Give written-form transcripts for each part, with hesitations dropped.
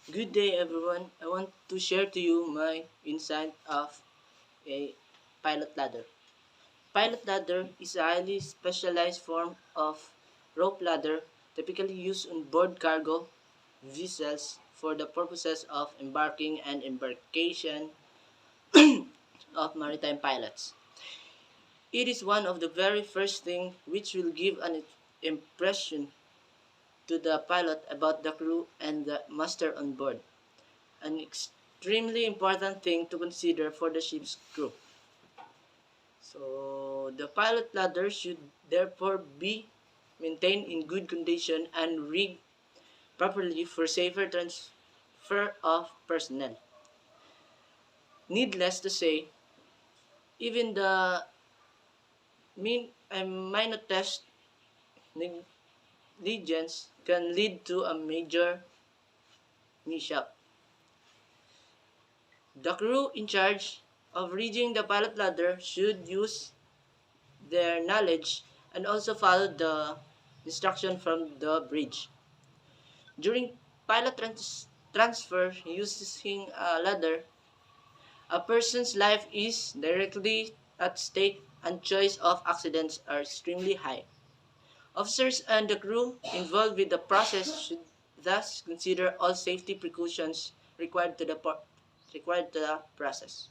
Good day, everyone. I want to share to you my insight of a pilot ladder. Pilot ladder is a highly specialized form of rope ladder typically used on board cargo vessels for the purposes of embarking and embarkation of maritime pilots. It is one of the very first thing which will give an impression to the pilot about the crew and the master on board. An extremely important thing to consider for the ship's crew. So, the pilot ladder should therefore be maintained in good condition and rigged properly for safer transfer of personnel. Needless to say, even the minor test negligence can lead to a major mishap. The crew in charge of rigging the pilot ladder should use their knowledge and also follow the instruction from the bridge. During pilot transfer using a ladder, a person's life is directly at stake and choice of accidents are extremely high. Officers and the crew involved with the process should thus consider all safety precautions required to the process.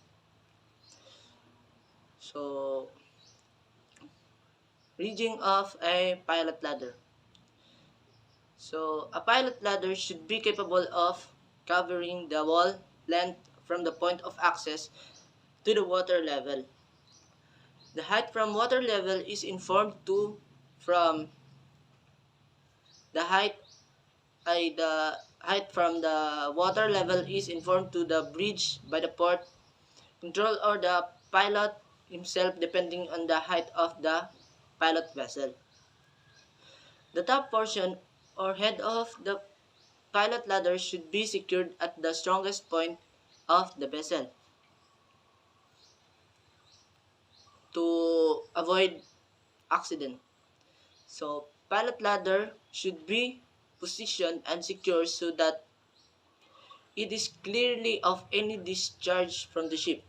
So, rigging of a pilot ladder. So, a pilot ladder should be capable of covering the wall length from the point of access to the water level. The height from water level is informed to from the height the height from the water level is informed to the bridge by the port control or the pilot himself depending on the height of the pilot vessel. The top portion or head of the pilot ladder should be secured at the strongest point of the vessel to avoid accident. So, pilot ladder should be positioned and secure so that it is clearly of any discharge from the ship,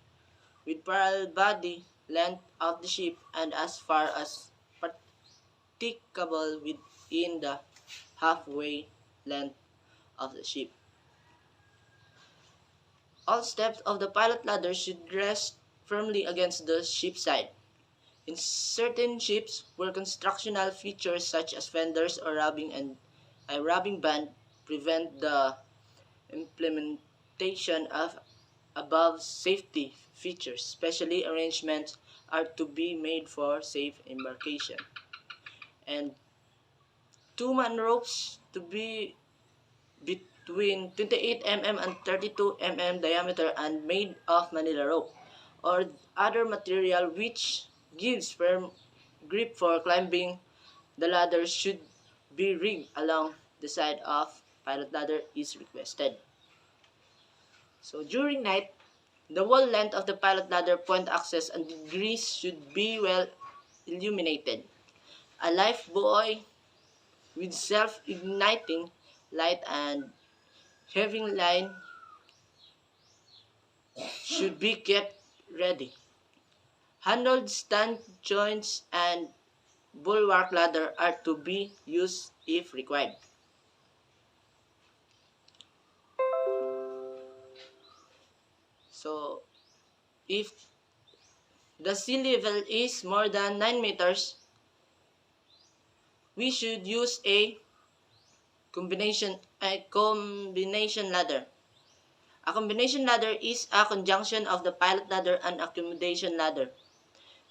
with parallel body length of the ship and as far as practicable within the halfway length of the ship. All steps of the pilot ladder should rest firmly against the ship's side. In certain ships where constructional features such as fenders or rubbing and a rubbing band prevent the implementation of above safety features, specially arrangements are to be made for safe embarkation. And two-man ropes to be between 28 mm and 32 mm diameter and made of Manila rope or other material which gives firm grip for climbing the ladder should be rigged along the side of pilot ladder is requested. So during night, the wall length of the pilot ladder point access and degrees should be well illuminated. A life buoy with self-igniting light and having line should be kept ready. Handled stand joints and bulwark ladder are to be used if required. So, if the sea level is more than 9 meters, we should use a combination ladder. A combination ladder is a conjunction of the pilot ladder and accommodation ladder.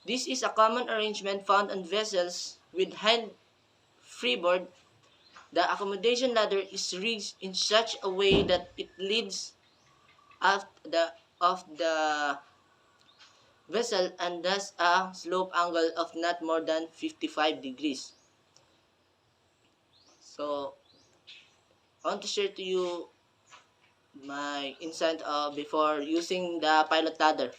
This is a common arrangement found on vessels with hand freeboard. The accommodation ladder is rigged in such a way that it leads off the vessel and thus a slope angle of not more than 55 degrees. So, I want to share to you my insight before using the pilot ladder.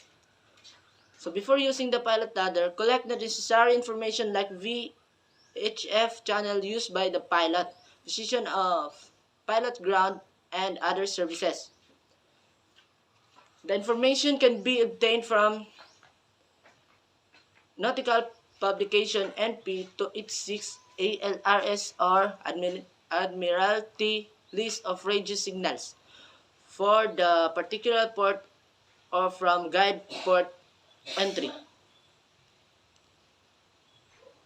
So before using the pilot ladder, collect the necessary information like VHF channel used by the pilot, position of pilot ground, and other services. The information can be obtained from Nautical Publication NP 286 ALRS or Admiralty List of Radio Signals for the particular port or from Guide Port Entry.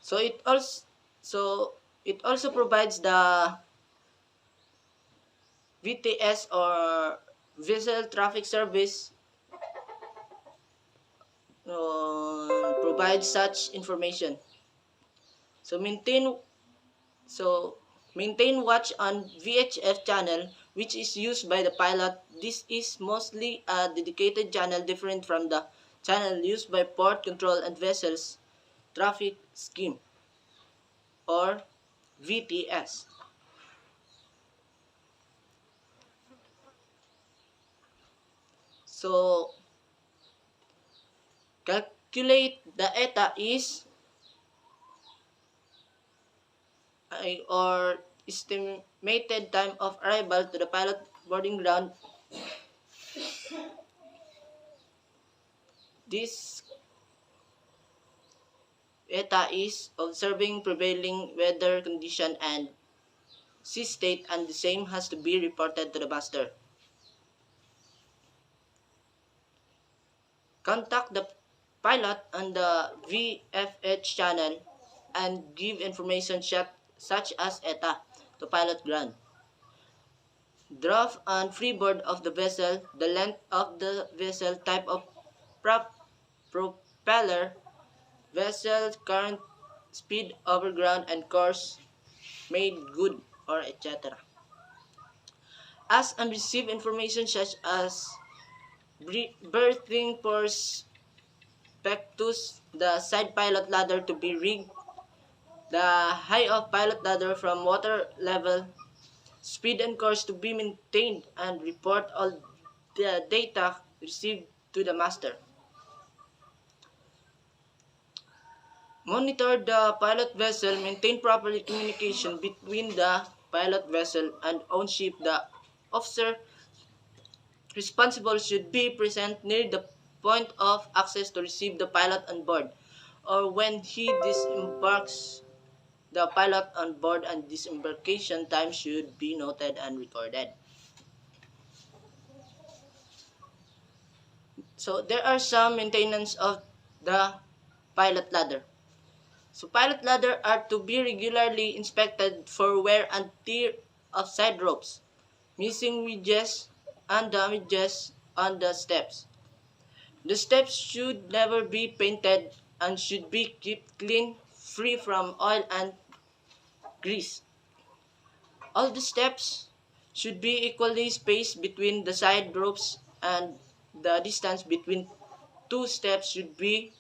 So it also provides the VTS or Vessel Traffic Service provides such information. So maintain watch on VHF channel which is used by the pilot. This is mostly a dedicated channel different from the channel used by port control and vessels traffic scheme or VTS. So calculate the ETA is or estimated time of arrival to the pilot boarding ground. This ETA is observing prevailing weather condition and sea state, and the same has to be reported to the master. Contact the pilot on the VFH channel and give information such as ETA to pilot ground. Draft and freeboard of the vessel, the length of the vessel, type of propeller, vessel current, speed over ground, and course made good, or etc. Ask and receive information such as berthing prospectus, the side pilot ladder to be rigged, the height of pilot ladder from water level, speed and course to be maintained, and report all the data received to the master. Monitor the pilot vessel, maintain properly communication between the pilot vessel and own ship. The officer responsible should be present near the point of access to receive the pilot on board, or when he disembarks the pilot on board, and disembarkation time should be noted and recorded. So there are some maintenance of the pilot ladder. So pilot ladder are to be regularly inspected for wear and tear of side ropes, missing wedges, and damages on the steps. The steps should never be painted and should be kept clean, free from oil and grease. All the steps should be equally spaced between the side ropes, and the distance between two steps should be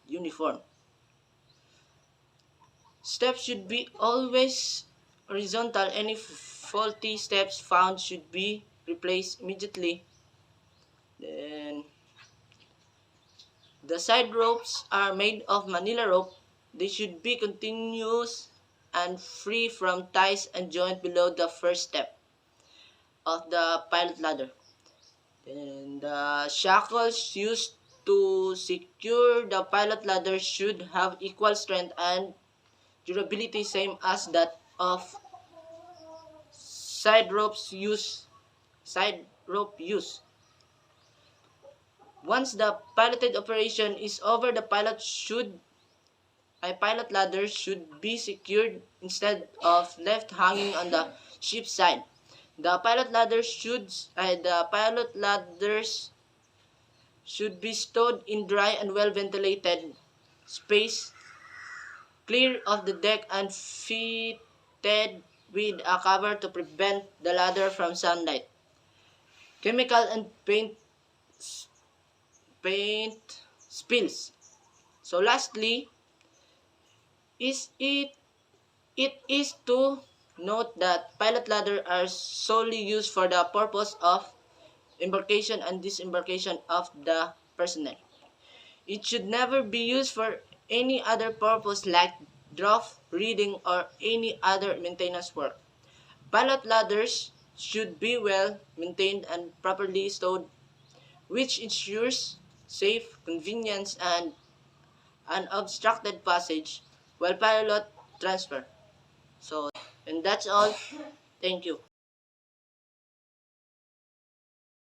uniform. Steps should be always horizontal. Any faulty steps found should be replaced immediately. Then the side ropes are made of Manila rope. They should be continuous and free from ties and joint below the first step of the pilot ladder. Then the shackles used to secure the pilot ladder should have equal strength and durability, same as that of side rope use. Once the piloted operation is over, the pilot ladder should be secured instead of left hanging on the ship's side. The pilot ladders should be stowed in dry and well ventilated space, clear of the deck, and fitted with a cover to prevent the ladder from sunlight, chemical, and paint spills. So lastly, it is to note that pilot ladders are solely used for the purpose of embarkation and disembarkation of the personnel. It should never be used for any other purpose like draft, reading, or any other maintenance work. Pilot ladders should be well maintained and properly stowed, which ensures safe, convenience, and unobstructed passage while pilot transfer. So, and that's all. Thank you.